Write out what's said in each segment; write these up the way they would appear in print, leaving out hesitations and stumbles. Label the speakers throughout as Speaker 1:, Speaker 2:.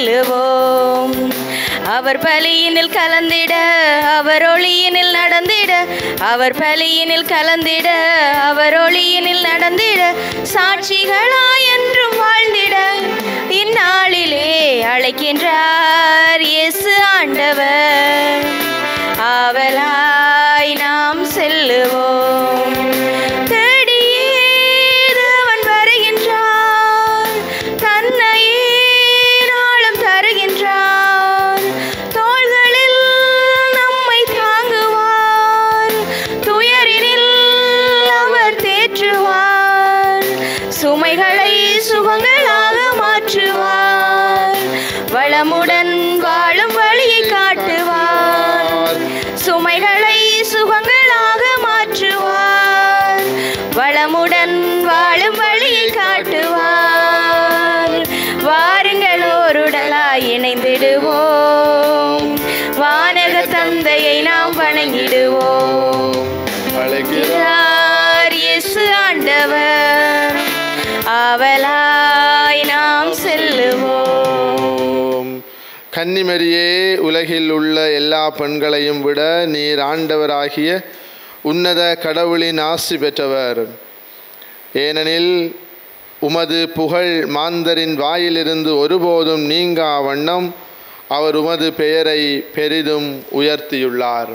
Speaker 1: செல்லுவோம். அவர் பலியினில் கலந்திட, அவர் ஒளியினில் நடந்திட, அவர் பலியினில் கலந்திட, அவர் ஒளியினில் நடந்திட, சாட்சிகளாய் என்றும் வாழ்ந்திட இந்நாளிலே அழைக்கின்றார் இயேசு ஆண்டவர். ஆவலாய் நாம் செல்லுவோம். தேடியே தேவன் வருகின்றார், தன்னையே நாளும் தருகின்றார். தோள்களில் நம்மை தாங்குவார், துயரினில் அவர் தேற்றுவார். சுமைகளை சுகங்களாக மாற்றுவார், வளமுடன் வாழும் வழியை காட்டுவார். சுமைகளை சுகங்களாக மாற்றுவார், வளமுடன் வாழும் வழியை காட்டுவார். வாருங்கள் ஓருடலாய் இணைந்திடுவோம், வானக தந்தையை நாம் வணங்கிடுவோம். அழைக்கிறார் இயேசு ஆண்டவர், ஆவலாய் நாம் செல்லுவோம்.
Speaker 2: கன்னிமரியே, உலகில் உள்ள எல்லா பெண்களையும் விட நீர் ஆண்டவராகிய உன்னத கடவுளின் ஆசி பெற்றவர். ஏனெனில் உமது புகழ் மாந்தரின் வாயிலிருந்து ஒருபோதும் நீங்கா வண்ணம் அவர் உமது பெயரை பெரிதும் உயர்த்தியுள்ளார்.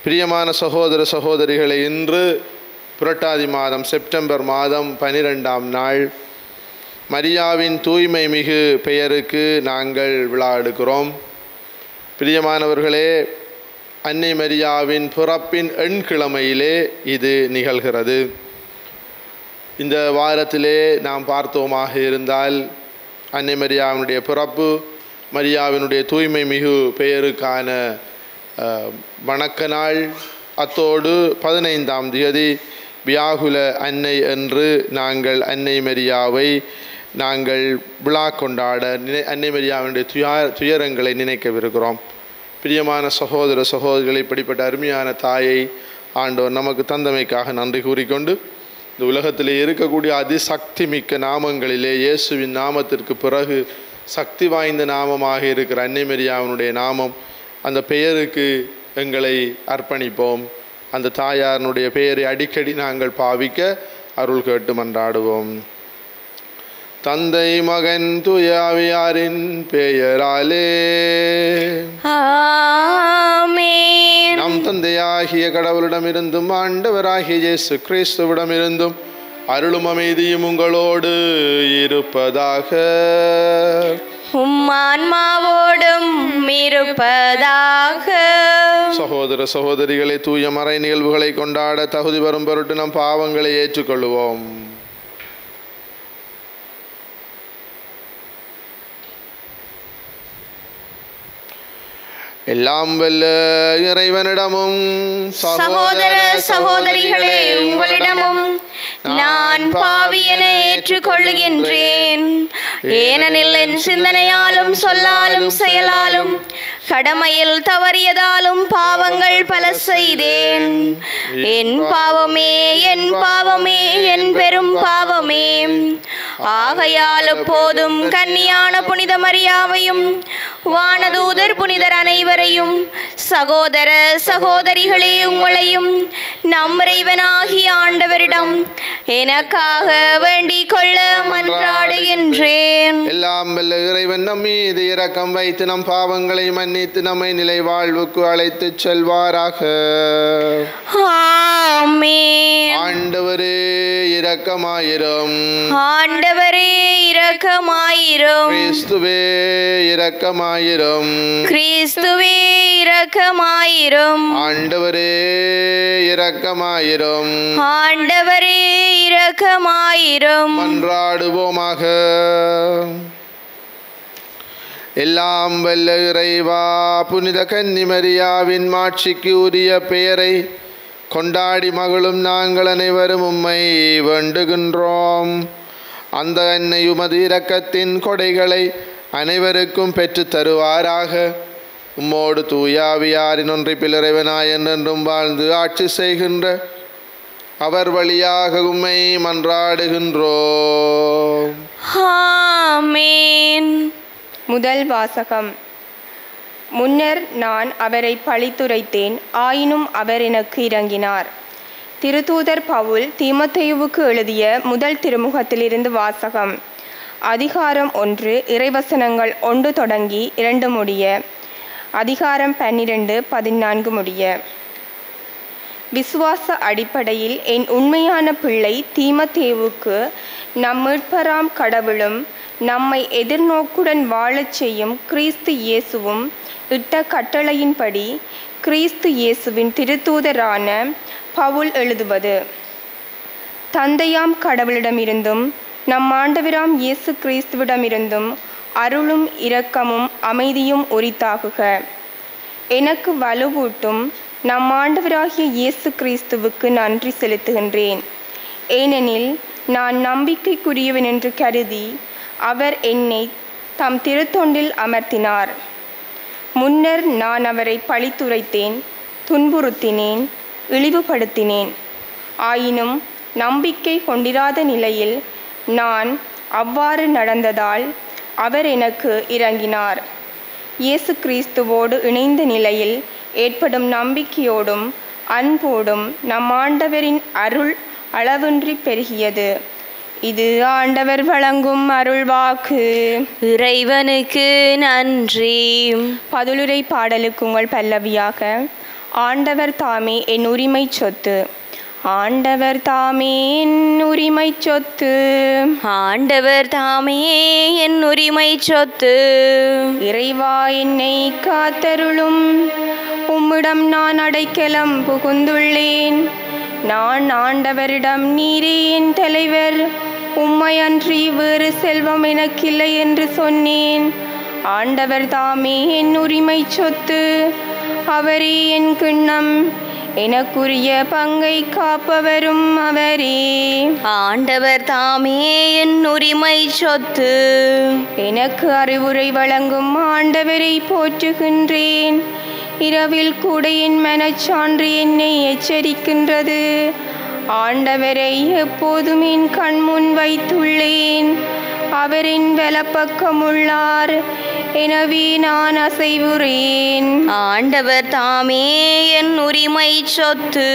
Speaker 2: பிரியமான சகோதர சகோதரிகளை, இன்று புரட்டாதி மாதம் செப்டம்பர் மாதம் 12ஆம் நாள் மரியாவின் தூய்மை மிகு பெயருக்கு நாங்கள் விழா எடுக்கிறோம். பிரியமானவர்களே, அன்னை மரியாவின் பிறப்பின் எண்கிழமையிலே இது நிகழ்கிறது. இந்த வாரத்திலே நாம் பார்த்தோமாக இருந்தால் அன்னை மரியாவினுடைய பிறப்பு, மரியாவினுடைய தூய்மை மிகு பெயருக்கான வணக்க நாள், அத்தோடு 15ஆம் தேதி வியாகுல அன்னை என்று நாங்கள் அன்னை மரியாவை நாங்கள் விழா கொண்டாட அன்னை மரியாவினுடைய துயரங்களை நினைக்கவிருக்கிறோம். பிரியமான சகோதர சகோதரிகளை, இப்படிப்பட்ட அருமையான தாயை ஆண்டவர் நமக்கு தந்தமைக்காக நன்றி கூறிக்கொண்டு, இந்த உலகத்திலே இருக்கக்கூடிய அதிசக்தி மிக்க நாமங்களிலே இயேசுவின் நாமத்திற்கு பிறகு சக்தி வாய்ந்த நாமமாக இருக்கிற அன்னை மரியாவினுடைய நாமம், அந்த பெயருக்கு எங்களை அர்ப்பணிப்போம். அந்த தாயாரினுடைய பெயரை அடிக்கடி நாங்கள் பாவிக்க அருள் கேட்டு மன்றாடுவோம். தந்தை மகன் தூய ஆவியாரின் பெயராலே
Speaker 1: ஆமென்.
Speaker 2: நம் தந்தையாகிய கடவுளிடமிருந்தும் ஆண்டவராகிய இயேசு கிறிஸ்துவிடமிருந்தும் அருளும் அமைதியும் உங்களோடு இருப்பதாக.
Speaker 1: உம்மான்மாவோடும் இருப்பதாக.
Speaker 2: சகோதர சகோதரிகளை, தூய மறை நிகழ்வுகளை கொண்டாட தகுதி வரும் பொருட்டு நம் பாவங்களை ஏற்றுக்கொள்வோம். எல்லாம் வல்ல இறைவனிடமும்
Speaker 1: சகோதர சகோதரிகளே, உங்களிடமும் நான் பாவியனை ஏற்றுக்கொள்ளுகின்றேன். ஏனெனில் என் சிந்தனையாலும் சொல்லாலும் செயலாலும் கடமையில் தவறியதாலும் பாவங்கள் பல செய்தேன். என் பாவமே, என் பாவமே, என் பெரும் பாவமே. ஆகையால் எப்போதும் கன்னியான புனித மரியாவையும் வானதூதர் புனிதர் அனைவரையும், சகோதர சகோதரிகளே உங்களையும் நம் இறைவனாகிய ஆண்டவரிடம் எனக்காக வேண்டிக் கொள்ள மன்றாடுகின்றேன்.
Speaker 2: எல்லாம் வல்ல இறைவன் நம் மீது இரக்கம் வைத்து நம் பாவங்களை மன்னித்து நம்மை நிலை வாழ்வுக்கு அழைத்து செல்வாராக.
Speaker 1: ஆமென்.
Speaker 2: ஆண்டவரே இரக்கமாயிரும்.
Speaker 1: ஆண்டவரே இரக்கமாயிரும்.
Speaker 2: கிறிஸ்துவே இரக்கமாயிரும்.
Speaker 1: கிறிஸ்துவே இரக்கமாயிரும்.
Speaker 2: ஆண்டவரே இரக்கமாயிரும்.
Speaker 1: ஆண்டவரே இரக்கமாயிரும்.
Speaker 2: மன்றாடுவோமாக. எல்லாம் வல்ல இறைவா, புனித கன்னிமரியாவின் மாட்சிக்கு உரிய பெயரை கொண்டாடி மகளும் நாங்கள் அனைவரும் உம்மை வேண்டுகின்றோம். அந்த அன்னை உமது இரக்கத்தின் கொடைகளை அனைவருக்கும் பெற்று தருவாராக. உம்மோடு தூயாவியாரின் ஒன்றிப்பில் இறைவனாய் என்றென்றும் வாழ்ந்து ஆட்சி செய்கின்ற அவர் வழியாக உம்மை மன்றாடுகின்றோம்.
Speaker 1: ஆமென்.
Speaker 3: முதல் வாசகம். முன்னர் நான் அவரை பழித்துரைத்தேன், ஆயினும் அவர் எனக்கு இரங்கினார். திருத்தூதர் பவுல் தீமோத்தேயுவுக்கு எழுதிய முதல் திருமுகத்திலிருந்து வாசகம். அதிகாரம் 1, இறைவசனங்கள் 1 தொடங்கி 2 முடிய. அதிகாரம் 12, 14 முடிய. விசுவாச அடிப்படையில் என் உண்மையான பிள்ளை தீமோத்தேயுவுக்கு நம் மீட்பராம் கடவுளும் நம்மை எதிர்நோக்குடன் வாழச் செய்யும் கிறிஸ்து இயேசுவும் இட்ட கட்டளையின்படி கிறிஸ்து இயேசுவின் திருத்தூதரான பவுல் எழுதுவது. தந்தையாம் கடவுளிடமிருந்தும் நம் ஆண்டவராம் இயேசு கிறிஸ்துவிடமிருந்தும் அருளும் இரக்கமும் அமைதியும் உரித்தாகுக. எனக்கு வலுவூட்டும் நம் ஆண்டவராகிய இயேசு கிறிஸ்துவுக்கு நன்றி செலுத்துகின்றேன். ஏனெனில் நான் நம்பிக்கைக்குரியவன் என்று கருதி அவர் என்னை தம் திருத்தொண்டில் அமர்த்தினார். முன்னர் நான் அவரை பழித்துரைத்தேன், துன்புறுத்தினேன், இழிவுபடுத்தினேன். ஆயினும் நம்பிக்கை கொண்டிராத நிலையில் நான் அவ்வாறு நடந்ததால் அவர் எனக்கு இரங்கினார். இயேசு கிறிஸ்துவோடு இணைந்த நிலையில் ஏற்படும் நம்பிக்கையோடும் அன்போடும் நம் ஆண்டவரின் அருள் அளவின்றி பெருகியது. இது ஆண்டவர் வழங்கும் அருள்வாக்கு.
Speaker 1: இறைவனுக்கு நன்றி.
Speaker 3: பதிலுரை பாடலுக்கு உங்கள் பல்லவியாக. ஆண்டவர் தாமே என் உரிமை சொத்து. ஆண்டவர் தாமே என் உரிமை சொத்து.
Speaker 1: ஆண்டவர் தாமே என் உரிமை சொத்து.
Speaker 3: இறைவா என்னை காத்தருளும். உம்மிடம் நான் அடைக்கலம் புகுந்துள்ளேன். நான் ஆண்டவரிடம் நீரே என் தலைவர், உம்மையன்றி வேறு செல்வம் எனக்கில்லை என்று சொன்னேன். ஆண்டவர் தாமே என் உரிமை சொத்து. அவரே என் கிண்ணம், எனக்குரிய பங்கை காப்பவரும் அவரே.
Speaker 1: ஆண்டவர் தாமே என் உரிமை சொத்து.
Speaker 3: எனக்கு அறிவுரை வழங்கும் ஆண்டவரை போற்றுகின்றேன். இரவில் கூட என் மனச்சான்று என்னை எச்சரிக்கின்றது. ஆண்டவரை எப்போதும் என் கண்முன் வைத்துள்ளேன். அவரின் வலப்பக்கம் உள்ளார், எனவே நான் அசைவுறேன்.
Speaker 1: ஆண்டவர் தாமே என் உரிமை சொத்து.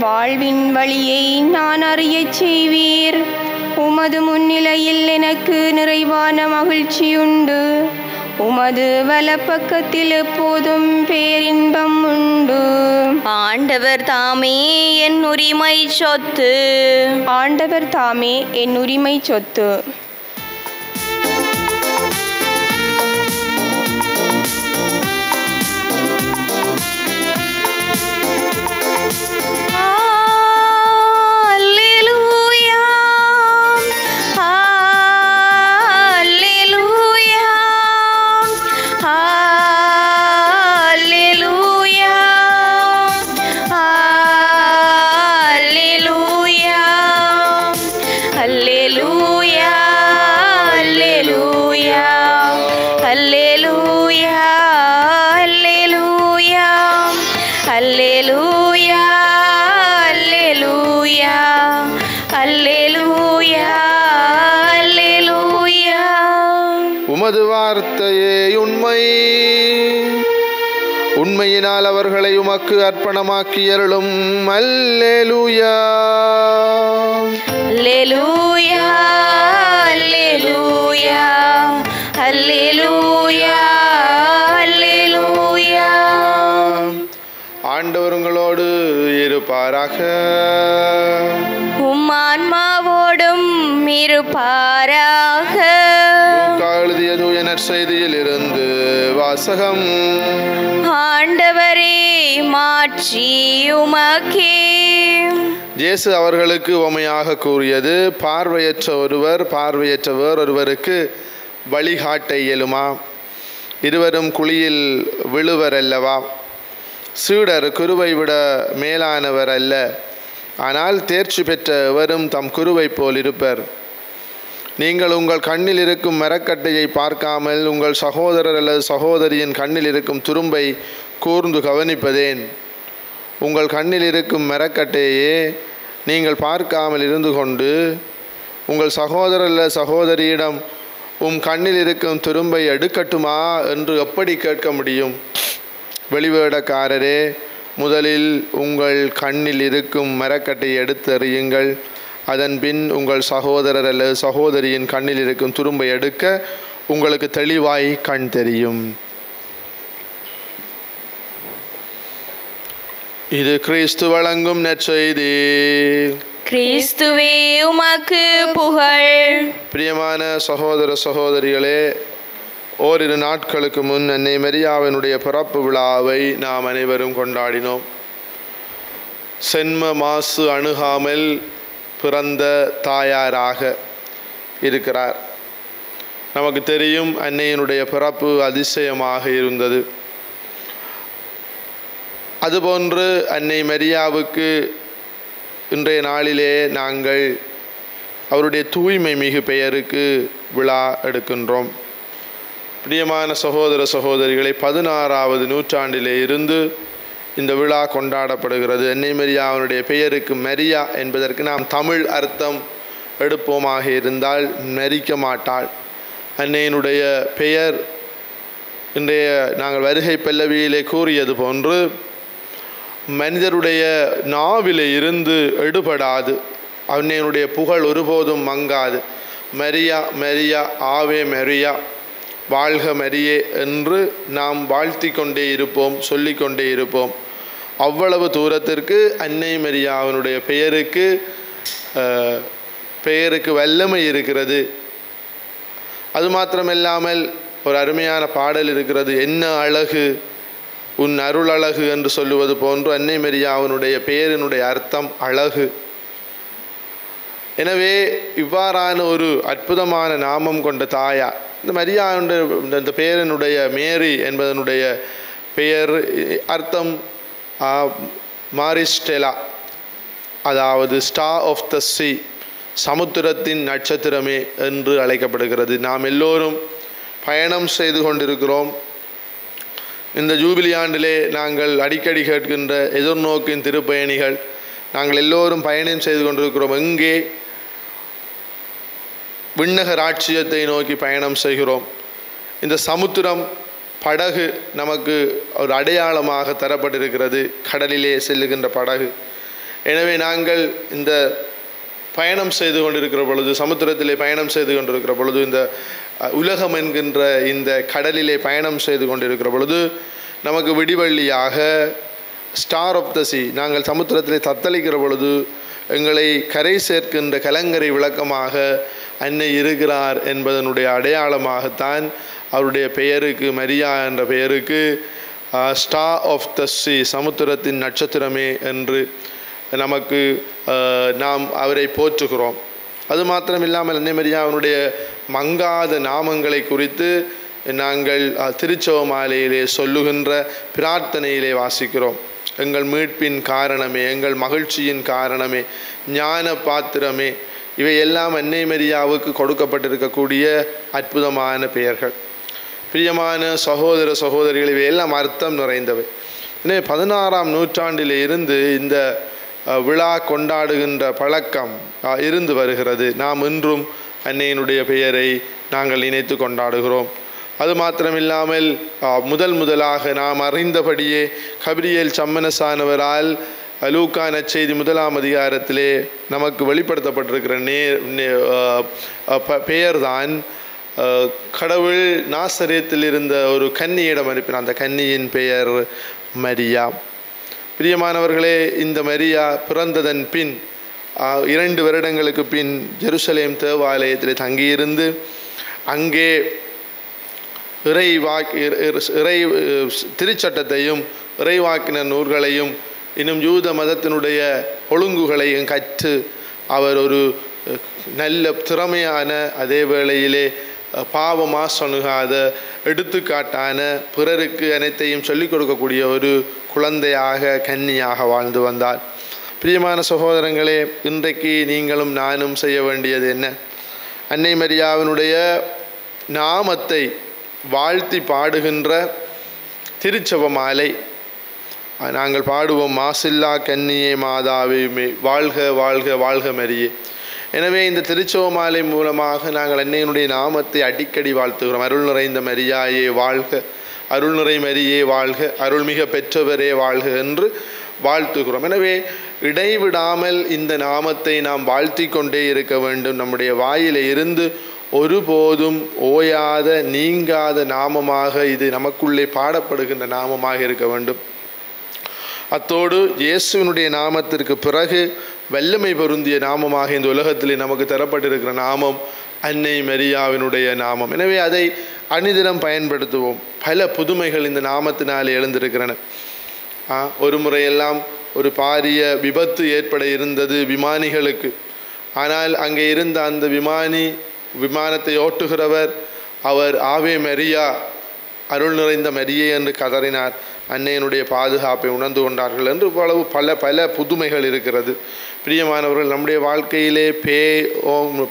Speaker 3: வாழ்வின் வழியை நான் அறியச் செய்வீர். உமது முன்னிலையில் எனக்கு நிறைவான மகிழ்ச்சியுண்டு. உமது வலப்பக்கத்தில் எப்போதும் பேரின்பம் உண்டு.
Speaker 1: ஆண்டவர் தாமே என் உரிமை சொத்து.
Speaker 3: ஆண்டவர் தாமே என் உரிமை சொத்து.
Speaker 2: உமது வார்த்தையே உண்மை. உண்மையினால் அவர்களை உமக்கு அர்ப்பணமாக்கி அருளும். அல்லேலூயா.
Speaker 1: அல்லேலூயா. அல்லேலூயா. அல்லேலூயா. அல்லேலூயா.
Speaker 2: ஆண்டவர் உங்களோடு இருப்பாராக.
Speaker 1: உம் ஆன்மாவோடும் இருப்பாராக.
Speaker 2: எழுதிய தூய நற்செய்தியில் இருந்து வாசகம்.
Speaker 1: ஆண்டவரே மாட்சி உமக்கே.
Speaker 2: இயேசு அவர்களுக்கு உவமையாக கூறியது, பார்வையற்ற ஒருவர் பார்வையற்ற வேறொருவருக்கு வழிகாட்ட இயலுமா? இருவரும் குழியில் விழுவர் அல்லவா? சீடர் குருவை விட மேலானவர் அல்ல, ஆனால் தேர்ச்சி பெற்ற எவரும் தம் குருவை போல் இருப்பர். நீங்கள் உங்கள் கண்ணில் இருக்கும் மரக்கட்டையை பார்க்காமல் உங்கள் சகோதரர் அல்லது சகோதரியின் கண்ணில் இருக்கும் துரும்பை கூர்ந்து கவனிப்பதேன்? உங்கள் கண்ணில் இருக்கும் மரக்கட்டையே நீங்கள் பார்க்காமல் இருந்து கொண்டு உங்கள் சகோதரர் சகோதரியிடம் உம் கண்ணில் இருக்கும் துரும்பை எடுக்கட்டுமா என்று எப்படி கேட்க முடியும்? வெளிவேடக்காரரே, முதலில் உங்கள் கண்ணில் இருக்கும் மரக்கட்டை எடுத்து எறியுங்கள். அதன் பின் உங்கள் சகோதரர் அல்லது சகோதரியின் கண்ணில் இருக்கும் துரும்பை எடுக்க உங்களுக்கு தெளிவாய் கண் தெரியும். இது கிறிஸ்து வழங்கும் நற்செய்தி.
Speaker 1: கிறிஸ்துவே உமக்கு புகழ்.
Speaker 2: பிரியமான சகோதர சகோதரிகளே, ஓரிரு நாட்களுக்கு முன் அன்னை மரியாவினுடைய பிறப்பு விழாவை நாம் அனைவரும் கொண்டாடினோம். சென்ம மாசு அணுகாமல் பிறந்த தாயாராக இருக்கிறார். நமக்கு தெரியும், அன்னையினுடைய பிறப்பு அதிசயமாக இருந்தது. அதுபோன்று அன்னை மரியாவுக்கு இன்றைய நாளிலே நாங்கள் அவருடைய தூய்மை மிகு பெயருக்கு விழா எடுக்கின்றோம். பிரியமான சகோதர சகோதரிகளை, 16வது நூற்றாண்டிலே இருந்து இந்த விழா கொண்டாடப்படுகிறது. அன்னை மரியாவுடைய பெயருக்கு மரியா என்பதற்கு நாம் தமிழ் அர்த்தம் எடுப்போமாக இருந்தால் மரிக்க மாட்டாள். அன்னையினுடைய பெயர் இன்றைய நாங்கள் வருகை பல்லவியிலே கூறியது போன்று மனிதருடைய நாவிலே இருந்து எடுபடாது. அன்னையினுடைய புகழ் ஒருபோதும் மங்காது. மரியா மரியா, ஆவே மரியா, வாழ்க மரியே என்று நாம் வாழ்த்தி கொண்டே இருப்போம், சொல்லிக்கொண்டே இருப்போம். அவ்வளவு தூரத்திற்கு அன்னை மரியாவினுடைய பெயருக்கு வல்லமை இருக்கிறது. அது மாத்திரமில்லாமல் ஒரு அருமையான பாடல் இருக்கிறது, என்ன அழகு உன் அருள் அழகு என்று சொல்லுவது போன்று அன்னை மரியாவினுடைய பெயரினுடைய அர்த்தம் அழகு. எனவே இவ்வாறான ஒரு அற்புதமான நாமம் கொண்ட தாயார் இந்த மரியாவுடைய இந்த பெயரினுடைய மேரி என்பதனுடைய பெயர் அர்த்தம் மாரிஸ்டெலா, அதாவது ஸ்டார் ஆஃப் த சீ, சமுத்திரத்தின் நட்சத்திரமே என்று அழைக்கப்படுகிறது. நாம் எல்லோரும் பயணம் செய்து கொண்டிருக்கிறோம். இந்த ஜூபிலி ஆண்டிலே நாங்கள் அடிக்கடி கேட்கின்ற எதிர்நோக்கின் திருப்பயணிகள் நாங்கள் எல்லோரும் பயணம் செய்து கொண்டிருக்கிறோம். எங்கே? விண்ணக ராட்சியத்தை நோக்கி பயணம் செய்கிறோம். இந்த சமுத்திரம், படகு நமக்கு ஒரு அடையாளமாக தரப்பட்டிருக்கிறது, கடலிலே செல்லுகின்ற படகு. எனவே நாங்கள் இந்த பயணம் செய்து கொண்டிருக்கிற பொழுது, சமுத்திரத்திலே பயணம் செய்து கொண்டிருக்கிற பொழுது, இந்த உலகம் என்கின்ற இந்த கடலிலே பயணம் செய்து கொண்டிருக்கிற பொழுது நமக்கு விடிவெள்ளியாக ஸ்டார் ஆஃப் த சீ, நாங்கள் சமுத்திரத்திலே தத்தளிக்கிற பொழுது எங்களை கரை சேர்க்கின்ற கலங்கரை விளக்கமாக அன்னை இருக்கிறார் என்பதனுடைய அடையாளமாகத்தான் அவருடைய பெயருக்கு, மரியா என்ற பெயருக்கு ஸ்டார் ஆஃப் த சீ, சமுத்திரத்தின் நட்சத்திரமே என்று நமக்கு நாம் அவரை போற்றுகிறோம். அது மாத்திரமில்லாமல் அன்னை மரியாவினுடைய மங்காத நாமங்களை குறித்து நாங்கள் திருச்செவ மாலையிலே சொல்லுகின்ற பிரார்த்தனையிலே வாசிக்கிறோம். எங்கள் மீட்பின் காரணமே, எங்கள் மகிழ்ச்சியின் காரணமே, ஞான பாத்திரமே, இவையெல்லாம் அன்னை மரியாவுக்கு கொடுக்கப்பட்டிருக்கக்கூடிய அற்புதமான பெயர்கள். பிரியமான சகோதர சகோதரிகள், இவையெல்லாம் அர்த்தம் நிறைந்தவை. எனவே 16ஆம் நூற்றாண்டிலே இருந்து இந்த விழா கொண்டாடுகின்ற பழக்கம் இருந்து வருகிறது. நாம் இன்றும் அன்னையினுடைய பெயரை நாங்கள் நினைத்து கொண்டாடுகிறோம். அது மாத்திரமில்லாமல் முதலாக நாம் அறிந்தபடியே கபிரியேல் சம்மனசானவரால் லூக்கா நற்செய்தி 1ஆம் அதிகாரத்திலே நமக்கு வெளிப்படுத்தப்பட்டிருக்கிற பெயர்தான் கடவுள் நாசரேத்தில் இருந்த ஒரு கன்னியிடம் அனுப்பினார். அந்த கன்னியின் பெயர் மரியா. பிரியமானவர்களே, இந்த மரியா பிறந்ததன் பின் 2 வருடங்களுக்கு பின் ஜெருசலேம் தேவாலயத்தில் தங்கியிருந்து அங்கே இறை திருச்சட்டத்தையும் இறைவாக்கினர் நூல்களையும் இன்னும் யூத மதத்தினுடைய ஒழுங்குகளையும் கற்று அவர் ஒரு நல்ல திறமையான, அதே வேளையிலே பாவமாசணுகாத, எடுத்துக்காட்டான, பிறருக்கு அனைத்தையும் சொல்லிக் கொடுக்கக்கூடிய ஒரு குழந்தையாக, கன்னியாக வாழ்ந்து வந்தார். பிரியமான சகோதரங்களே, இன்றைக்கு நீங்களும் நானும் செய்ய வேண்டியது என்ன? அன்னை மரியாவினுடைய நாமத்தை வாழ்த்தி பாடுகின்ற திருச்செவ மாலை நாங்கள் பாடுவோம், மாசில்லா கன்னியே மாதாவே வாழ்க வாழ்க வாழ்க மரியே. எனவே இந்த திருச்செவ மாலை மூலமாக நாங்கள் அன்னையினுடைய நாமத்தை அடிக்கடி வாழ்த்துகிறோம். அருள் நிறைந்த மரியாயே வாழ்க, அருள் நிறை மரியே வாழ்க, அருள்மிக பெற்றவரே வாழ்க என்று வாழ்த்துகிறோம். எனவே இடைவிடாமல் இந்த நாமத்தை நாம் வாழ்த்தி கொண்டே இருக்க வேண்டும். நம்முடைய வாயில இருந்து ஒருபோதும் ஓயாத நீங்காத நாமமாக இது நமக்குள்ளே பாடப்படுகின்ற நாமமாக இருக்க வேண்டும். அத்தோடு இயேசுவினுடைய நாமத்திற்கு பிறகு வல்லமை பொருந்திய நாமமாக இந்த உலகத்திலே நமக்கு தரப்பட்டிருக்கிற நாமம் அன்னை மரியாவினுடைய நாமம். எனவே அதை அனிதினம் பயன்படுத்துவோம். பல புதுமைகள் இந்த நாமத்தினாலே எழுந்திருக்கிறன. ஒரு முறையெல்லாம் ஒரு பாரிய விபத்து ஏற்பட இருந்தது விமானிகளுக்கு. ஆனால் அங்கே இருந்த அந்த விமானத்தை ஓட்டுகிறவர் அவர் ஆவே மரியா, அருள் நிறைந்த மரியே என்று கதறினார். அன்னையினுடைய பாதுகாப்பை உணர்ந்து கொண்டார்கள் என்று பல பல புதுமைகள் இருக்கிறது. பிரியமானவர்கள், நம்முடைய வாழ்க்கையிலே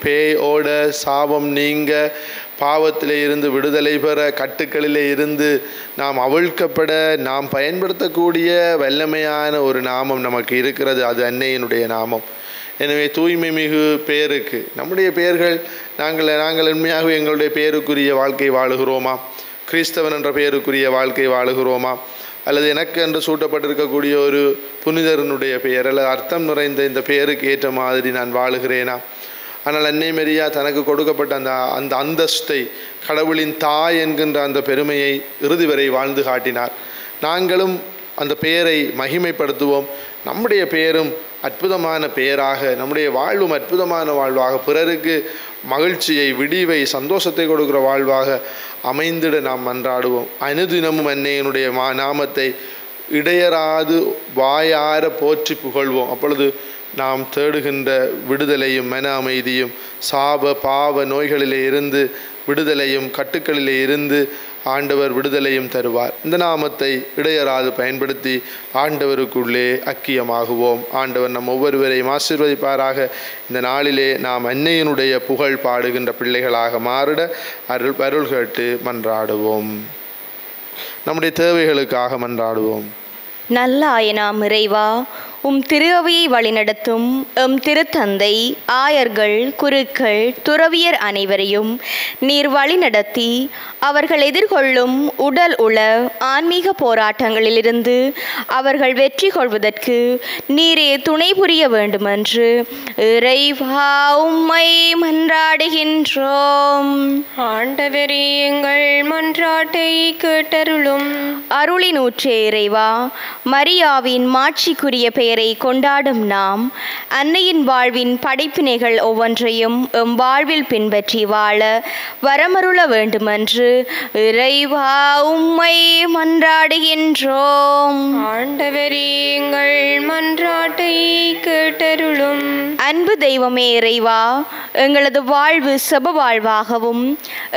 Speaker 2: பேய் ஓட, சாபம் நீங்க, பாவத்திலே இருந்து விடுதலை பெற, கட்டுக்களிலே இருந்து நாம் அவிழ்க்கப்பட நாம் பயன்படுத்தக்கூடிய வல்லமையான ஒரு நாமம் நமக்கு இருக்கிறது. அது அன்னையினுடைய நாமம். எனவே தூய்மை மிகு பேருக்கு நம்முடைய பெயர்கள் நாங்கள் உண்மையாகவே எங்களுடைய பேருக்குரிய வாழ்க்கை வாழுகிறோமா? கிறிஸ்தவன் என்ற பெயருக்குரிய வாழ்க்கை வாழுகிறோமா? அல்லது எனக்கு என்று சூட்டப்பட்டிருக்கக்கூடிய ஒரு புனிதரனுடைய பெயர் அல்லது அர்த்தம் நிறைந்த இந்த பெயருக்கு ஏற்ற மாதிரி நான் வாழுகிறேனா? ஆனால் அன்னை மரியா தனக்கு கொடுக்கப்பட்ட அந்த அந்தஸ்தை, கடவுளின் தாய் என்கின்ற அந்த பெருமையை இறுதி வரை வாழ்ந்து காட்டினார். நாங்களும் அந்த பெயரை மகிமைப்படுத்துவோம். நம்முடைய பெயரும் அற்புதமான பெயராக, நம்முடைய வாழ்வும் அற்புதமான வாழ்வாக, பிறருக்கு மகிழ்ச்சியை, விடிவை, சந்தோஷத்தை கொடுக்கிற வாழ்வாக அமைந்திட நாம் மன்றாடுவோம். அனுதினமும் அன்னையினுடைய நாமத்தை இடையராது வாயார போற்றி புகழ்வோம். அப்பொழுது நாம் தேடுகின்ற விடுதலையும் மன அமைதியும், சாப பாவ நோய்களிலே இருந்து விடுதலையும், கட்டுக்களிலே இருந்து ஆண்டவர் விடுதலையும் தருவார். இந்த நாமத்தை இடையராது பயன்படுத்தி ஆண்டவருக்குள்ளே ஐக்கியமாகுவோம். ஆண்டவர் நம் ஒவ்வொருவரையும் ஆசீர்வதிப்பாராக. இந்த நாளிலே நாம் அன்னையினுடைய புகழ் பாடுகின்ற பிள்ளைகளாக மாறிட அருள் கேட்டு மன்றாடுவோம். நம்முடைய தேவைகளுக்காக மன்றாடுவோம்.
Speaker 1: நல்ல ஆயனாம் இறைவா, உம் திரு அவையை வழிநடத்தும் எம் திருத்தந்தை, ஆயர்கள், குருக்கள், துறவியர் அனைவரையும் நீர் வழிநடத்தி அவர்கள் எதிர்கொள்ளும் உடல் உள ஆன்மீக போராட்டங்களிலிருந்து அவர்கள் வெற்றி கொள்வதற்கு நீரே துணை புரிய வேண்டுமென்று இறைவா உம்மை மன்றாடுகின்றோம்.
Speaker 3: ஆண்டவரே, எங்கள் மன்றாட்டை கேட்டருளும்.
Speaker 1: அருளின் ஊற்றே இறைவா, மரியாவின் மாட்சிக்குரிய பெயரை கொண்டாடும் நாம் அன்னையின் வாழ்வின் படைப்பினைகள் ஒவ்வொன்றையும் எம் வாழ்வில் பின்பற்றி வாழ வரமருள வேண்டுமென்று இறைவா உம்மை மன்றாடுகின்றோம்.
Speaker 3: ஆண்டவரே, எங்கள் மன்றாட்டை கேட்டருளும்.
Speaker 1: அன்பு தெய்வமே இறைவா, எங்களது வாழ்வு செப வாழ்வாகவும்,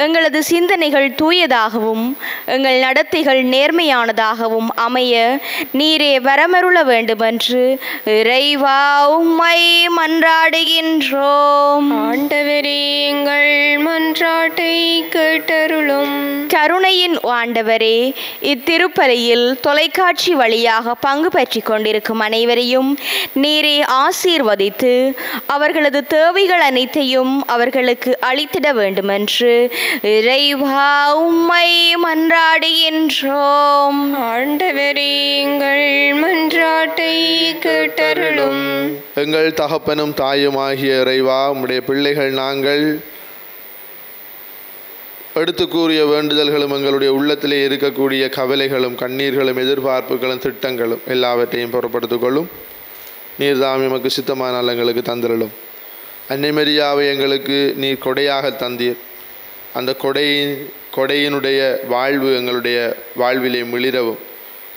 Speaker 1: எங்களது சிந்தனைகள் தூயதாகவும், எங்கள் நடத்தைகள் நேர்மையானதாகவும் அமைய நீரே வரமருள வேண்டுமென்று இறைவா உம்மை மன்றாடுகின்றோம்.
Speaker 3: ஆண்டவரே, எங்கள் மன்றாட்டை கேட்டருளும்.
Speaker 1: கருணையின் ஆண்டவரே, இத்திருப்பலியில் தொலைக்காட்சி வழியாக பங்கு பெற்றிக் கொண்டிருக்கும் அனைவரையும் நீரே ஆசீர்வதித்து அவர்களது தேவைகள் அனைத்தையும் அவர்களுக்கு அளித்திட வேண்டுமென்று இறைவா உம்மை மன்றாடுகின்றோம்.
Speaker 3: ஆண்டவரே, எங்கள் மன்றாட்டை கேட்டருளும்.
Speaker 2: எங்கள் தகப்பனும் தாயுமாகிய இறைவா, உம்முடைய பிள்ளைகள் நாங்கள் எடுத்து கூறிய வேண்டுதல்களும் எங்களுடைய உள்ளத்திலே இருக்கக்கூடிய கவலைகளும் கண்ணீர்களும் எதிர்பார்ப்புகளும் திட்டங்களும் எல்லாவற்றையும் புறப்படுத்திக் கொள்ளும். நீர்தாம் எமக்கு சித்தமானால் எங்களுக்கு தந்திரலும். அன்னை மரியாவை எங்களுக்கு நீர் கொடையாக தந்தீர். அந்த கொடையினுடைய வாழ்வு எங்களுடைய வாழ்விலே மிளிரவும்,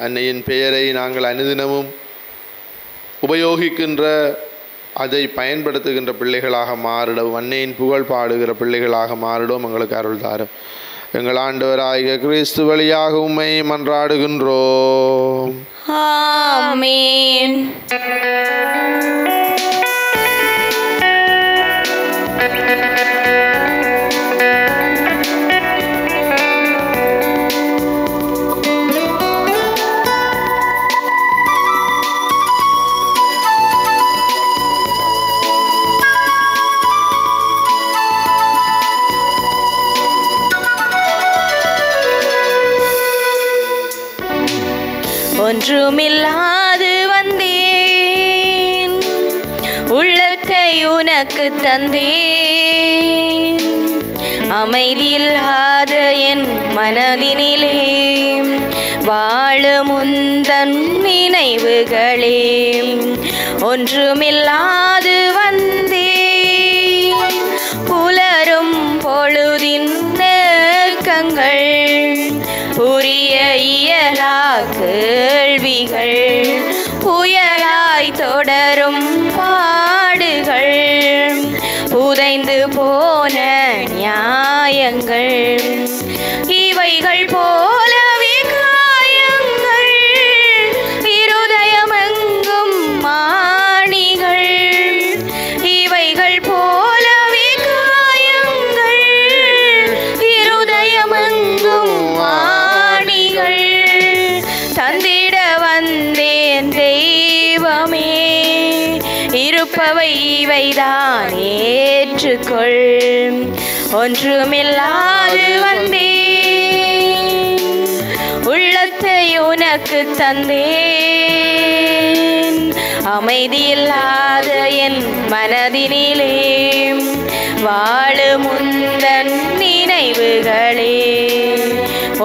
Speaker 2: அன்னையின் பெயரை நாங்கள் அனுதினமும் உபயோகிக்கின்ற, அதை பயன்படுத்துகின்ற பிள்ளைகளாக மாறிடவும், அன்னையின் புகழ் பாடுகிற பிள்ளைகளாக மாறிடவும் எங்களுக்கு அருள் தாரும். எங்கள் ஆண்டவராகிய கிறிஸ்து வழியாக உம்மை மன்றாடுகின்றோம்.
Speaker 1: ஆமென். ஒன்றுமில்லாது வந்தேன், உள்ளத்தை உனக்கு தந்தேன். அமைதியில்லாத என் மனதினிலே வாழும் உந்தன் நினைவுகளே. ஒன்றுமில்லாது வந்தேன், புலரும் பொழுதின் நெருக்கங்கள், புரிய இயலா கேள்விகள், புயலாய் தொடரும் பாடுகள், புதைந்து போன நியாயங்கள், இவைகள் போலவே காயங்கள், இருதயமெங்கும் மாணிகள், இவைகள் போலவே காயங்கள், இருதயமெங்கும் மாணிகள். தந்திட வந்தேன் தெய்வமே, இருப்பவை இவைதான் ஏற்றுக்கொள். ஒன்றுமில்லாது வந்தேன், உள்ளத்தை உனக்கு தந்தேன். அமைதியில்லாத என் மனதினிலே வாழும் உந்தன் நினைவுகளே.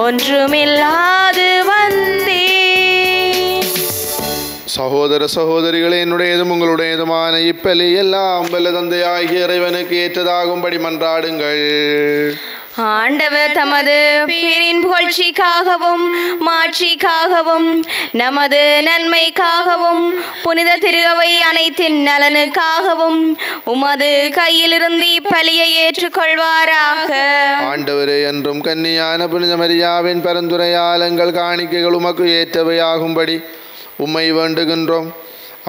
Speaker 1: ஒன்றுமில்லாது வந்தேன்.
Speaker 2: சகோதர சகோதரிகளே, என்னுடையதும் உங்களுடையதுமான இப்பலி எல்லாம் வல்ல தந்தையாகிய இறைவனுக்கு ஏற்றதாகும்படி மன்றாடுங்கள்.
Speaker 1: ஆண்டவர் தமது பேரின் புகழ்ச்சிக்காகவும் மாட்சிக்காகவும் நமது நன்மைக்காகவும் புனித திருவை அனைத்தின் நலனுக்காகவும் உமது கையிலிருந்து இப்பலியை ஏற்றுக்கொள்வாராக.
Speaker 2: ஆண்டவரே, என்றும் கன்னியான புனித மரியாவின் பரிந்துரையால் எங்கள் காணிக்கைகள் உமக்கு ஏற்றவையாகும்படி உம்மை வேண்டுகின்றோம்.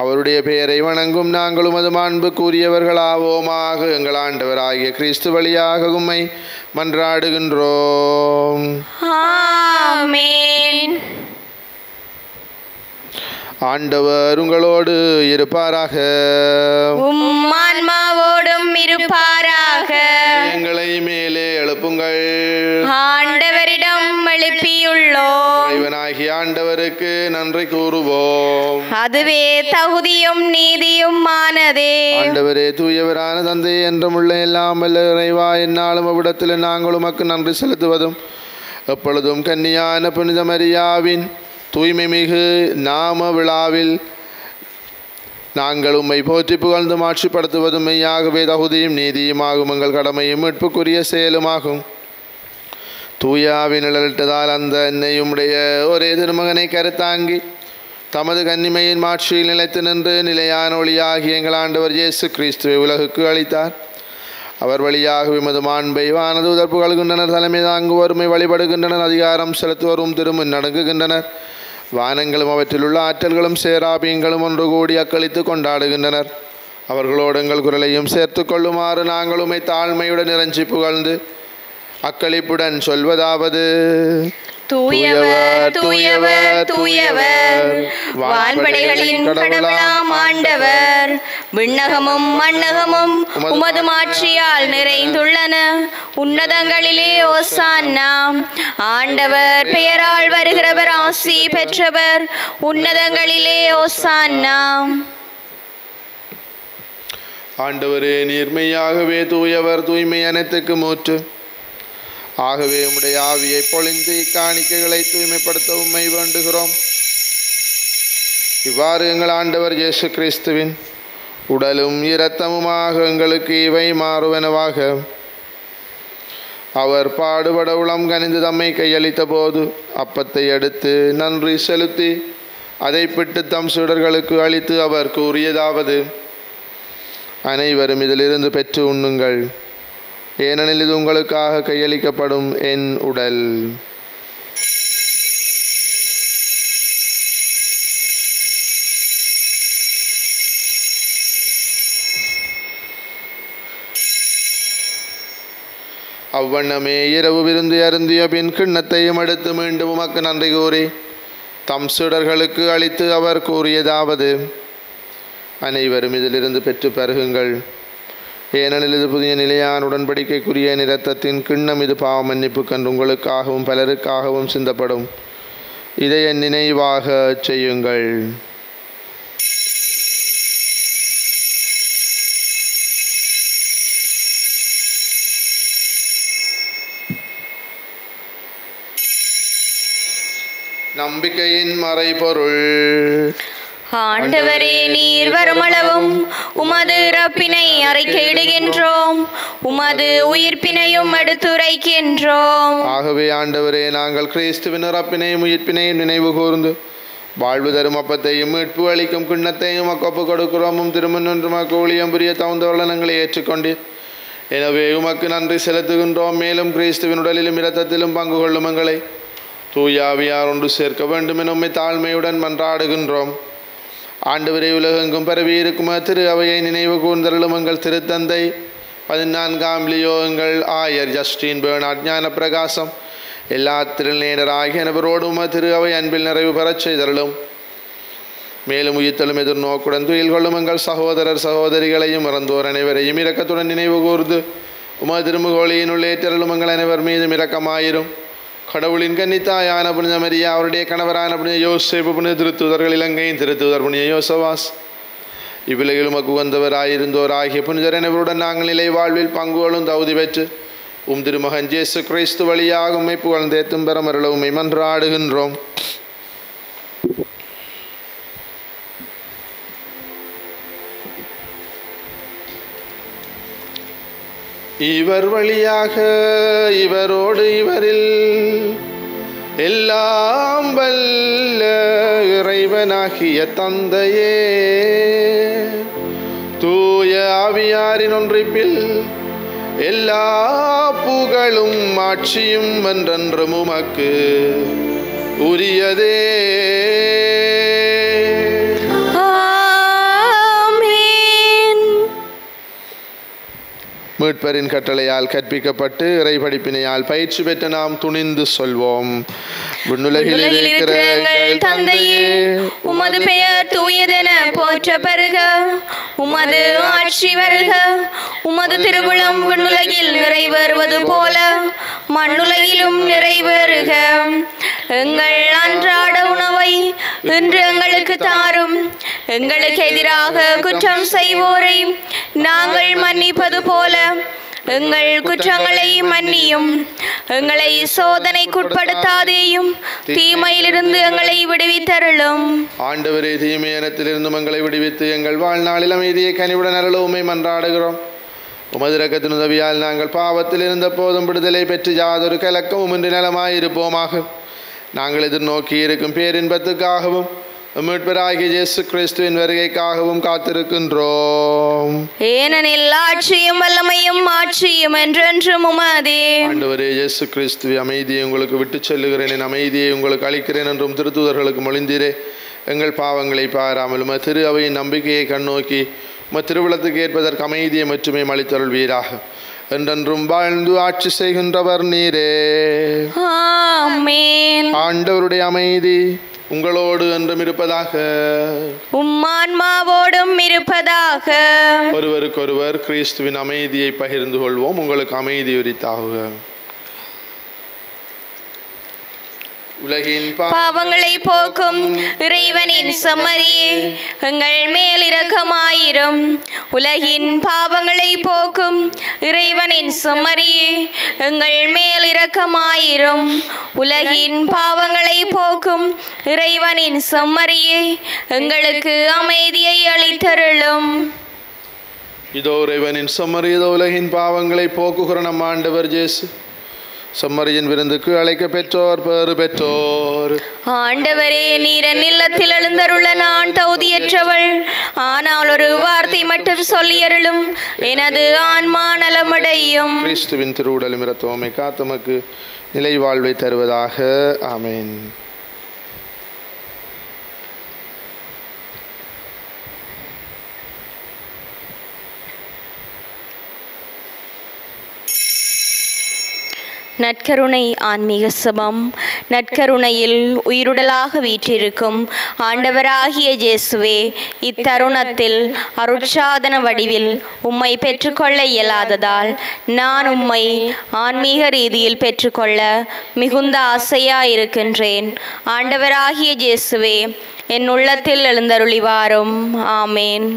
Speaker 2: அவருடைய பெயரை வணங்கும் நாங்கள் உமது மாண்புக்குரியவர்களாவோமாக. எங்கள் ஆண்டவராகிய கிறிஸ்து வழியாக உம்மை மன்றாடுகின்றோம்.
Speaker 1: ஆமென்.
Speaker 2: ஆண்டவர் உங்களோடு இருப்பாராக.
Speaker 1: உம் ஆன்மாவோடும் இருப்பாராக.
Speaker 2: எங்களை மேலே எழுப்புங்கள்.
Speaker 1: ஆண்டவரிடம் எழுப்பியுள்ளோம்.
Speaker 2: இறைவனாகிய ஆண்டவருக்கு நன்றி கூறுவோம்.
Speaker 1: அதுவே தகுதியும் நீதியும் ஆனதே.
Speaker 2: ஆண்டவரே, தூயவரான தந்தை என்றும் உள்ள எல்லாம் வல்ல இறைவா, என்னாலும் அவ்விடத்தில் நாங்கள் உமக்கு நன்றி செலுத்துவதும் எப்பொழுதும் கன்னியான புனித மரியாவின் தூய்மை மிகு நாம விழாவில் நாங்கள் உம்மை போற்றி புகழ்ந்து மாட்சிப்படுத்துவதும் மெய்யாகவே தகுதியும் நீதியுமாகும் எங்கள் கடமையும் மீட்புக்குரிய செயலுமாகும். தூயாவின் நிழலிட்டதால் அந்த என்னையுடைய ஒரே திருமகனை கருத்தாங்கி தமது கன்னிமையின் மாட்சியில் நிலைத்து நின்று நிலையான ஒளியாகி எங்கள் ஆண்டவர் இயேசு கிறிஸ்துவை உலகுக்கு அளித்தார். அவர் வழியாக விமது மாண்பை வானதூதர் புகழ்கின்றனர், தலைமை தாங்குவோர் உம்மை வழிபடுகின்றனர், அதிகாரம் செலுத்துவோரும் திருமுன் நடங்குகின்றனர். வானங்களும் அவற்றில் உள்ள ஆற்றல்களும் சேராபியங்களும் ஒன்று கூடி அக்களித்து கொண்டாடுகின்றனர். அவர்களோடு எங்கள் குரலையும் சேர்த்து கொள்ளுமாறு நாங்கள் உம்மை தாழ்மையுடன் இறைஞ்சி புகழ்ந்து அக்களிப்புடன் சொல்வதாவது:
Speaker 1: தூயவர் தூயவர் தூயவர், வான்படைகளின் கடவுளாம் ஆண்டவர். விண்ணகமும் மண்ணகமும் உமது மாட்சியால் நிறைந்துள்ளன. உன்னதங்களிலே ஓசான்னா. ஆண்டவர் பெயரால் வருகிறவர் ஆசி பெற்றவர். உன்னதங்களிலே ஓசான்னா.
Speaker 2: ஆண்டவரே, நீர்மையாகவே தூயவர், தூய்மை அனைத்துக்கு மூற்று. ஆகவே உம்முடைய ஆவியை பொழிந்து இக்காணிக்கைகளை தூய்மைப்படுத்த உம்மை வேண்டுகிறோம். இவ்வாறு எங்கள் ஆண்டவர் இயேசு கிறிஸ்துவின் உடலும் இரத்தமுமாக எங்களுக்கு இவை மாறுவனவாக. அவர் பாடுபட உளம் கனிந்து தம்மை கையளித்த போது அப்பத்தை எடுத்து நன்றி செலுத்தி அதை பிட்டு தம் சீடர்களுக்கு அளித்து அவர் கூறியதாவது: அனைவரும் இதிலிருந்து பெற்று உண்ணுங்கள், ஏனெனில் இது உங்களுக்காக கையளிக்கப்படும் என் உடல். அவ்வண்ணமே இரவு விருந்து அருந்திய பின் கிண்ணத்தையும் எடுத்து மீண்டும் உமக்கு நன்றி கூறி தம் சீடர்களுக்கு அளித்து அவர் கூறியதாவது: அனைவரும் இதிலிருந்து பெற்று பருகுங்கள், ஏனெனில் இது புதிய நிலையான உடன்படிக்கைக்குரிய இரத்தத்தின் கிண்ணம். இது பாவ மன்னிப்பு கண்டு உங்களுக்காகவும் பலருக்காகவும் சிந்தப்படும். இதை என் நினைவாக செய்யுங்கள். நம்பிக்கையின் மறைபொருள்.
Speaker 1: ஆண்டவரே, நீர் வருமளவும் உமது இறப்பினை அறிக்கையிடுகின்றோம், உமது உயிர்ப்பினையும் எடுத்துரைக்கின்றோம்.
Speaker 2: ஆகவே ஆண்டவரே, நாங்கள் கிறிஸ்துவின் இறப்பினையும் உயிர்ப்பினையும் நினைவு கூர்ந்து வாழ்வு தரும் அப்பத்தையும் மீட்பு அளிக்கும் கிண்ணத்தையும் ஒப்பு கொடுக்கிறோமும் திருமணொன்று மக்கு ஊழியம் புரிய தகுந்த வளனங்களை ஏற்றுக்கொண்டீர். எனவே உமக்கு நன்றி செலுத்துகின்றோம். மேலும் கிறிஸ்துவின் உடலிலும் இரத்தத்திலும் பங்கு கொள்ளும் எங்களை தூயாவியார் ஒன்று சேர்க்க வேண்டும் என உம்மை தாழ்மையுடன் மன்றாடுகின்றோம். ஆண்டவரே, உலகெங்கும் பரவி இருக்கும் திரு அவையை நினைவு கூர்ந்தருளும் எங்கள் திருத்தந்தை 14ஆம் லியோ, எங்கள் ஆயர் ஜஸ்டின் பெர்னார்ட், ஞான பிரகாசம், எல்லா திருநேடராகிய அனைவரோடும் திரு அவை அன்பில் நிறைவு பெறச் செய்தருளும். மேலும் உயிர்த்தலும் எதிர்நோக்குடன் துயில் கொள்ளும் எங்கள் சகோதரர் சகோதரிகளையும் இறந்தோர் அனைவரையும் இரக்கத்துடன் நினைவு கூர்ந்து உமது திருமுகோளியின் உள்ளேற்றருளும் எங்கள் அனைவர் மீதும் இரக்கமாயிரும். கடவுளின் கன்னித்தாயான புனித மரியா, அவருடைய கணவரான புனித யோசேப்பு, புனித திருத்தூதர்கள், இலங்கையின் திருத்தூதர் புனித யோசவாஸ், இவ்விலையில் உமக்கு உகந்தவராயிருந்தோர் ஆகிய புனிதர் அனைவருடன் நாங்கள் நிலை வாழ்வில் பங்குகளும் தகுதி பெற்று உம் திருமகன் இயேசு கிறிஸ்து வழியாக உம்மை புகழ்ந்தேத்தும் பெறமருள உம்மை மன்றாடுகின்றோம். இவர் வழியாக இவரோடு இவரில் எல்லாம் வல்ல இறைவனாகிய தந்தையே, தூய ஆவியாரின் ஒன்றிப்பில் எல்லா புகழும் ஆட்சியும் என்றென்றும் உமக்கு உரியதே. மீட்பரின் கட்டளையால் கற்பிக்கப்பட்டு இறைபடிப்பினையால் பயிற்சி பெற்ற நாம் துணிந்து சொல்வோம். விண்ணுலகில் இருக்கிற எங்கள் தந்தையே,
Speaker 1: உமது பெயர் தூயதென போற்ற பெறுக, உமது ஆட்சி வருக, உமது திருவுளம் விண்ணுலகில் நிறைவேறுவது போல மண்ணுலகிலும் நிறைவேறுக. எங்கள் அன்றாட உணவை இன்று எங்களுக்கு தாரும், எங்களுக்கு எதிராக குற்றம் செய்வோரை நாங்கள் மன்னிப்பது போல எங்கள் குற்றங்களை மன்னியும், எங்களை சோதனைக்குட்படுத்தாதேயும், தீமையிலிருந்து எங்களை விடுவித்தருளும்.
Speaker 2: ஆண்டவரே, தீமையினத்திலிருந்து எங்களை விடுவித்து எங்கள் வாழ்நாளில் அமைதியை கனிவுடன் அருள உம்மை மன்றாடுகிறோம். உமது இரக்கத்தின் உதவியால் நாங்கள் பாவத்தில் இருந்த போதும் விடுதலை பெற்று யாதொரு கலக்கமும் இன்றி நலமாயிருப்போமாக. நாங்கள் எதிர்நோக்கி இருக்கும் பேரின்பத்துக்காகவும் மீட்பராகிய இயேசு கிறிஸ்துவின் வருகைக்காகவும் காத்திருக்கின்றோம்.
Speaker 1: ஏனெனில் ஆட்சியும் வல்லமையும் ஆட்சியும் என்றென்றும் உமதே.
Speaker 2: ஆண்டவரே இயேசு கிறிஸ்துவே, அமைதியை உங்களுக்கு விட்டுச் செல்லுகிறேன், என் அமைதியை உங்களுக்கு அளிக்கிறேன் என்றும் திருத்தூதர்களுக்கு மொழிந்தீரே. எங்கள் பாவங்களை பாராமல் உமது திரு அவையின் நம்பிக்கையை கண்ணோக்கி உமது திருவிழத்துக்கு ஏற்பதற்கு அமைதியை மட்டுமே அளித்தருள்வீராக. என்றென்றும் வாழ்ந்து ஆட்சி செய்கின்றவர் நீரே.
Speaker 1: ஆமென்.
Speaker 2: ஆண்டவருடைய அமைதி உங்களோடு என்றும் இருப்பதாக,
Speaker 1: உம்மான்மாவோடும் இருப்பதாக.
Speaker 2: ஒருவருக்கொருவர் கிறிஸ்துவின் அமைதியை பகிர்ந்து கொள்வோம். உங்களுக்கு அமைதி உரித்தாகுக. உலகின்
Speaker 1: பாவங்களை போக்கும் இறைவனின் செம்மறியே, எங்கள் மேல் இரக்கமாயிரும். உலகின் பாவங்களை போக்கும் இறைவனின் செம்மறியே, எங்கள் மேல் இரக்கமாயிரும். உலகின் பாவங்களை போக்கும் இறைவனின் செம்மறியே, எங்களுக்கு அமைதியை அளித்தருளும்.
Speaker 2: இதோ இறைவனின் செம்மறி, இதோ உலகின் பாவங்களை போக்குகிற நம் ஆண்டவர் இயேசு. செம்மறியின் விருந்துக்கு அழைக்க பெற்றோர் பேறு பெற்றோர்.
Speaker 1: ஆண்டவரே, நீர் என் இல்லத்தில் எழுந்தருள நான் தகுதியற்றவள், ஆனால் ஒரு வார்த்தை மட்டும் சொல்லியருளும், எனது ஆன்மா நலமடையும்.
Speaker 2: கிறிஸ்துவின் திருவுடலும் இரத்தமும் காத்தமக்கு நிலை வாழ்வை தருவதாக. ஆமென்.
Speaker 1: நற்கருணை ஆன்மீக சபம் நற்கருணையில் உயிருடலாக வீற்றிருக்கும் ஆண்டவராகிய இயேசுவே, இத்தருணத்தில் அருட்சாதன வடிவில் உம்மை பெற்றுக்கொள்ள இயலாததால் நான் உம்மை ஆன்மீக ரீதியில் பெற்றுக்கொள்ள மிகுந்த ஆசையாயிருக்கின்றேன். ஆண்டவராகிய இயேசுவே, என் உள்ளத்தில் எழுந்தருளி வாரும். ஆமேன்.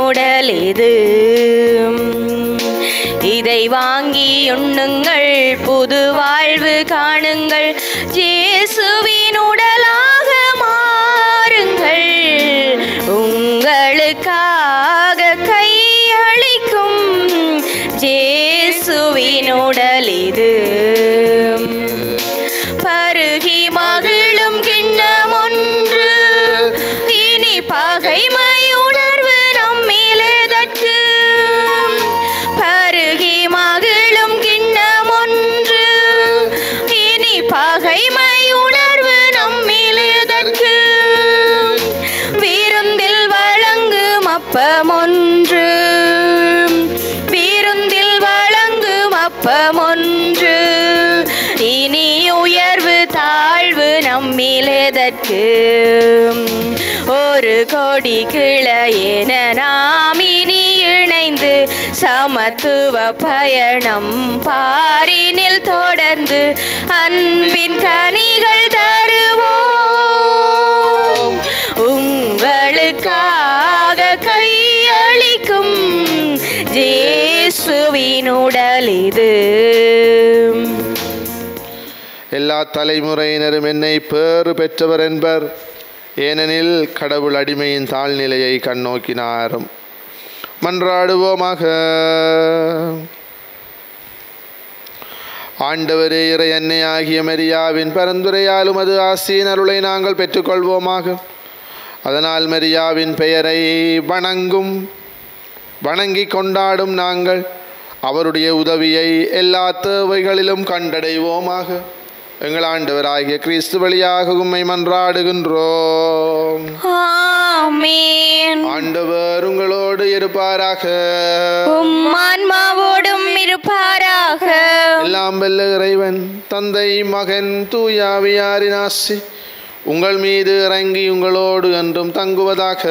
Speaker 1: உடல் இது, இதை வாங்கி உண்ணுங்கள், புது வாழ்வு காணுங்கள். இயேசுவின் உடலாக மாறுங்கள். உங்களுக்காக கையளிக்கும் இயேசுவின் உடல் இது. பருகி மகிழும் கிண்ணம் ஒன்று, இனி பகைமை விருந்தில் வழங்கும் அப்பமொன்று, இனி உயர்வு தாழ்வு நம்மில் எதற்கு? ஒரு கொடி கிளையென நாம் இனி இணைந்து சமத்துவ பயணம் பாரினில் தொடர்ந்து அன்பின் கனிகள் தருவோம். உங்களுக்காக கையளிக்கும் இயேசுவின் உடல் இது.
Speaker 2: எல்லா தலைமுறையினரும் என்னை பேறு பெற்றவர் என்பர், ஏனெனில் கடவுள் அடிமையின் தாழ்நிலையை கண்ணோக்கினாரும். மன்றாடுவோமாக. ஆண்டவரே, இறை அன்னை ஆகிய மரியாவின் பரிந்துரையாலும் அது ஆசியின் அருளை நாங்கள் பெற்றுக்கொள்வோமாக. அதனால் மரியாவின் பெயரை வணங்கி கொண்டாடும் நாங்கள் அவருடைய உதவியை எல்லா தேவைகளிலும் கண்டடைவோமாக. எங்கள் ஆண்டவராகிய கிறிஸ்து வழியாக உம்மை மன்றாடுகின்றோம்.
Speaker 1: ஆமென்.
Speaker 2: ஆண்டவர் உங்களோடு இருப்பாராக.
Speaker 1: உம் ஆன்மாவோடும் இருப்பாராக.
Speaker 2: எல்லாம் வல்ல இறைவன் தந்தை, மகன், தூய ஆவியாரின் ஆசி உங்கள் மீது இறங்கி உங்களோடு என்றும் தங்குவதாக.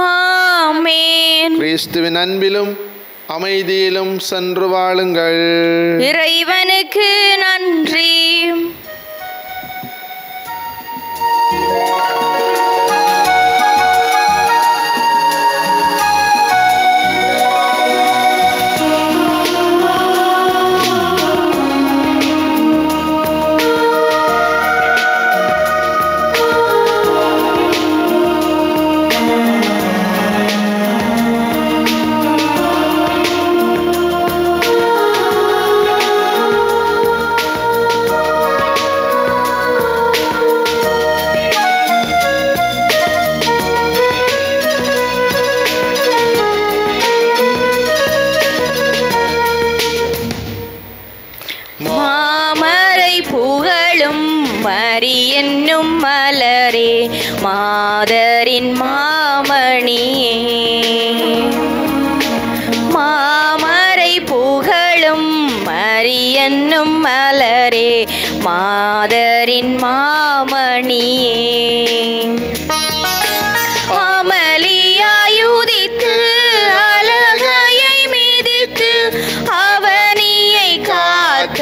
Speaker 1: ஆமென்.
Speaker 2: கிறிஸ்துவின் அன்பிலும் அமைதியிலும் சென்று வாழுங்கள்.
Speaker 1: இறைவனுக்கு நன்றி. என்னும் மலரே, மாதரின் மாமணியே, மாமரை புகழும் மரி என்னும் மலரே, மாதரின் மாமணியே. அமளியாயுதித்து அழகையை மிதித்து அவனியை காக்க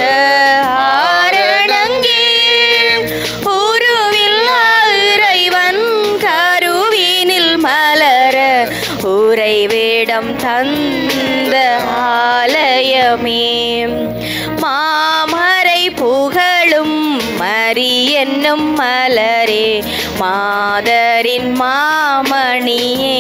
Speaker 1: உரை வேடம் தந்த மாமரை புகழும் மரி என்னும் மலரே மாதரின் மாமணியே.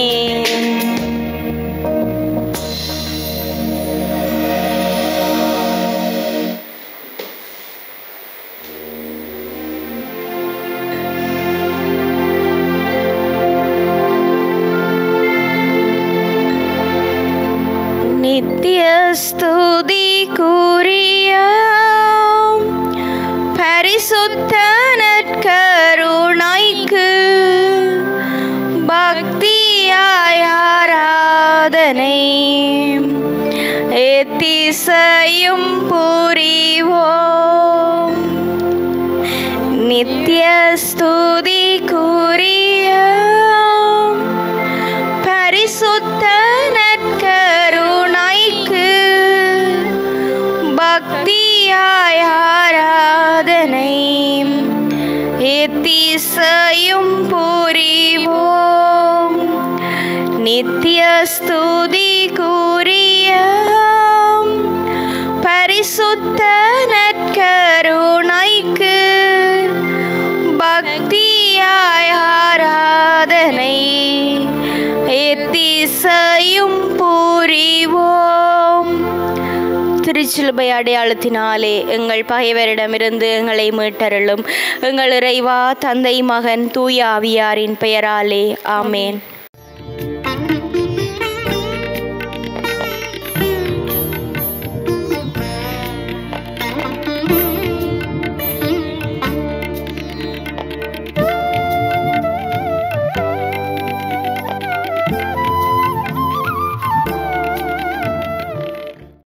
Speaker 1: நித்திய ஸ்துதிக்குரிய பரிசுத்த நற்கருணைக்கு பக்தியாய் ஆராதனை எத்திசையும் புரிவோம். நித்திய ஸ்துதிக்குரிய பரிசுத்த நற்கருணைக்கு பக்தியாய் ஆராதனை எத்திசையும் புரிவோம். நித்திய ஸ்துதிக்குரிய பரிசுத்த நற்கருணைக்கு பக்தியாய் ஆராதனை எத்திசையும் புரிவோம். திருச்சிலுவை அடையாளத்தினாலே எங்கள் பகைவரிடமிருந்து எங்களை மீட்டருளும். எங்கள் இறைவா, தந்தை, மகன், தூய ஆவியாரின் பெயராலே ஆமேன்.